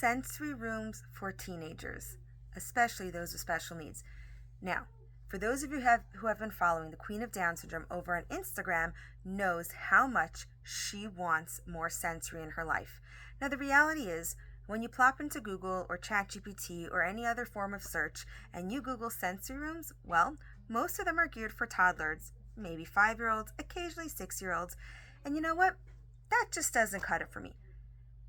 sensory rooms for teenagers, especially those with special needs. Now, for those of you who have been following the Queen of Down Syndrome over on Instagram knows how much she wants more sensory in her life. Now, the reality is, when you plop into Google or ChatGPT or any other form of search and you Google sensory rooms, well, most of them are geared for toddlers, maybe 5-year-olds, occasionally 6-year-olds. And you know what? That just doesn't cut it for me.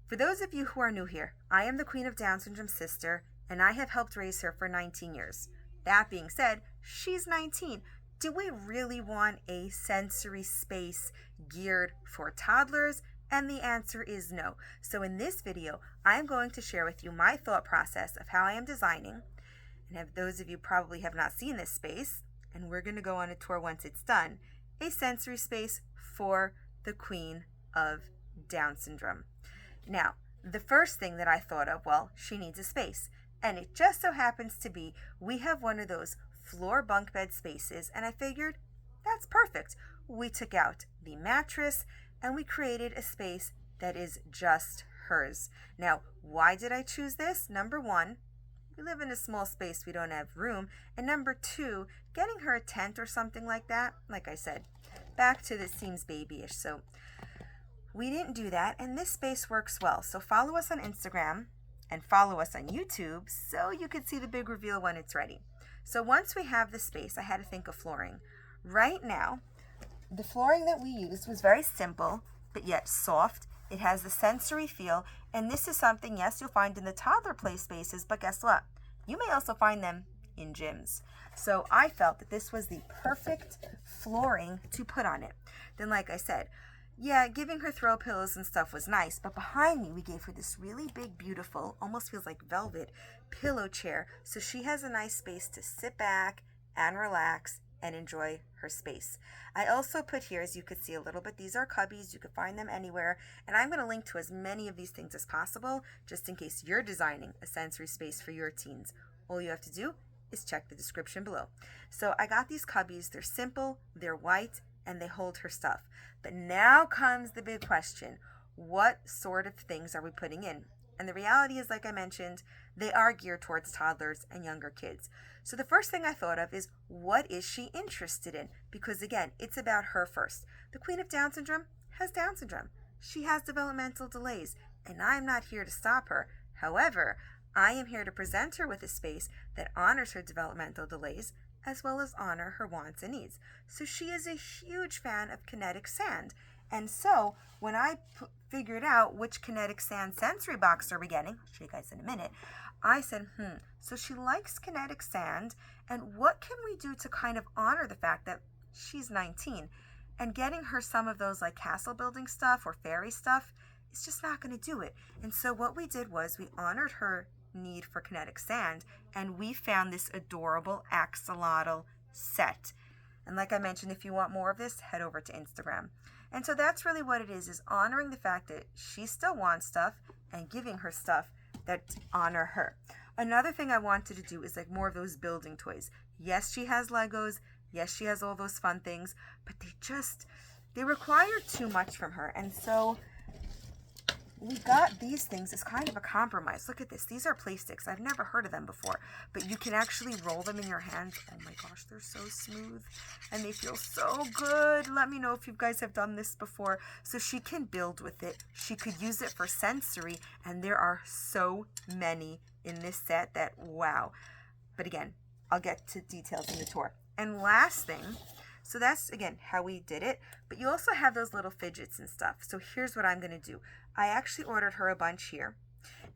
For those of you who are new here, I am the Queen of Down Syndrome's sister, and I have helped raise her for 19 years. That being said, she's 19. Do we really want a sensory space geared for toddlers? And the answer is no. So in this video, I'm going to share with you my thought process of how I am designing. And if those of you probably have not seen this space, and we're going to go on a tour once it's done, a sensory space for the Queen of Down Syndrome. Now, the first thing that I thought of, well, she needs a space. And it just so happens to be, we have one of those floor bunk bed spaces, and I figured, that's perfect. We took out the mattress, and we created a space that is just hers. Now, why did I choose this? Number one, we live in a small space, we don't have room. And number two, getting her a tent or something like that, like I said, back to this seems babyish. So we didn't do that, and this space works well. So follow us on Instagram and follow us on YouTube so you can see the big reveal when it's ready. So once we have the space, I had to think of flooring. Right now, the flooring that we used was very simple, but yet soft. It has the sensory feel, and this is something, yes, you'll find in the toddler play spaces, but guess what? You may also find them in gyms. So I felt that this was the perfect flooring to put on it. Then, like I said, yeah, giving her throw pillows and stuff was nice, but behind me we gave her this really big, beautiful, almost feels like velvet, pillow chair, so she has a nice space to sit back and relax and enjoy her space. I also put here, as you could see a little bit, these are cubbies. You can find them anywhere, and I'm going to link to as many of these things as possible, just in case you're designing a sensory space for your teens. All you have to do is check the description below. So I got these cubbies. They're simple, they're white, and they hold her stuff. But now comes the big question. What sort of things are we putting in? And the reality is, like I mentioned, they are geared towards toddlers and younger kids. So the first thing I thought of is, what is she interested in? Because again, it's about her first. The Queen of Down Syndrome has Down Syndrome. She has developmental delays, and I'm not here to stop her. However, I am here to present her with a space that honors her developmental delays, as well as honor her wants and needs. So she is a huge fan of kinetic sand. And so when I figured out which kinetic sand sensory box are we getting, I'll show you guys in a minute, I said, so she likes kinetic sand, and what can we do to kind of honor the fact that she's 19? And getting her some of those like castle building stuff or fairy stuff is just not going to do it. And so what we did was we honored her need for kinetic sand, and we found this adorable axolotl set. And like I mentioned, if you want more of this, head over to Instagram. And so that's really what it is honoring the fact that she still wants stuff and giving her stuff that honor her. Another thing I wanted to do is like more of those building toys. Yes, she has Legos. Yes, she has all those fun things, but they require too much from her. And so we got these things as kind of a compromise. Look at this. These are play sticks. I've never heard of them before, but you can actually roll them in your hands. Oh my gosh, they're so smooth and they feel so good. Let me know if you guys have done this before. So she can build with it. She could use it for sensory, and there are so many in this set that, wow. But again, I'll get to details in the tour. And last thing, so that's, again, how we did it. But you also have those little fidgets and stuff. So here's what I'm going to do. I actually ordered her a bunch here,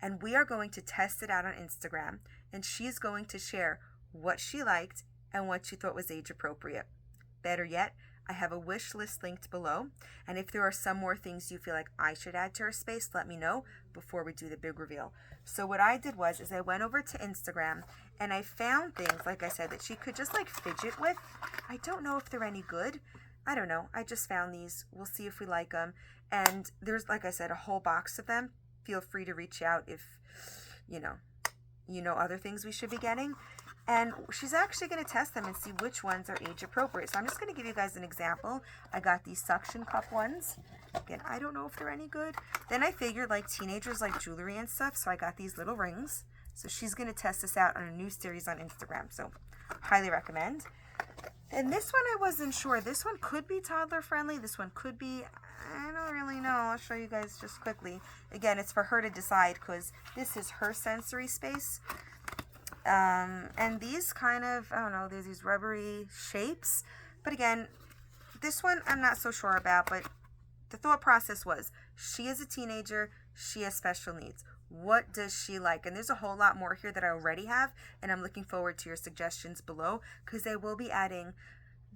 and we are going to test it out on Instagram, and she's going to share what she liked and what she thought was age appropriate. Better yet, I have a wish list linked below, and if there are some more things you feel like I should add to her space, let me know before we do the big reveal. So what I did was I went over to Instagram, and I found things, like I said, that she could just like fidget with. I don't know if they're any good. I don't know. I just found these. We'll see if we like them. And there's, like I said, a whole box of them. Feel free to reach out if, you know other things we should be getting. And she's actually going to test them and see which ones are age appropriate. So I'm just going to give you guys an example. I got these suction cup ones. Again, I don't know if they're any good. Then I figured like teenagers like jewelry and stuff, so I got these little rings. So she's going to test this out on a new series on Instagram. So highly recommend. And this one I wasn't sure. This one could be toddler friendly. This one could be, I don't really know. I'll show you guys just quickly. Again, it's for her to decide because this is her sensory space. And these kind of, I don't know, there's these rubbery shapes. But again, this one I'm not so sure about, but the thought process was, she is a teenager, she has special needs. What does she like? And there's a whole lot more here that I already have, and I'm looking forward to your suggestions below, because I will be adding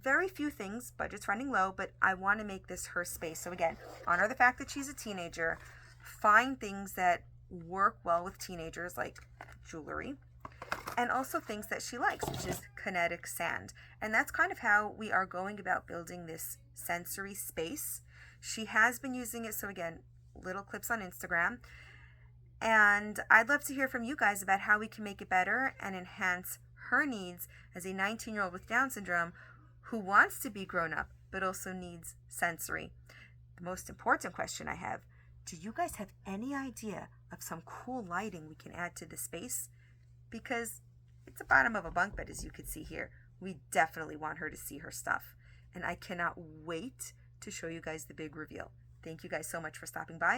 very few things. Budget's running low, but I want to make this her space. So again, honor the fact that she's a teenager, find things that work well with teenagers like jewelry, and also things that she likes, which is kinetic sand. And that's kind of how we are going about building this sensory space. She has been using it, so again, little clips on Instagram. And I'd love to hear from you guys about how we can make it better and enhance her needs as a 19-year-old with Down syndrome who wants to be grown up, but also needs sensory. The most important question I have, do you guys have any idea of some cool lighting we can add to the space? Because it's the bottom of a bunk bed, as you can see here. We definitely want her to see her stuff. And I cannot wait to show you guys the big reveal. Thank you guys so much for stopping by.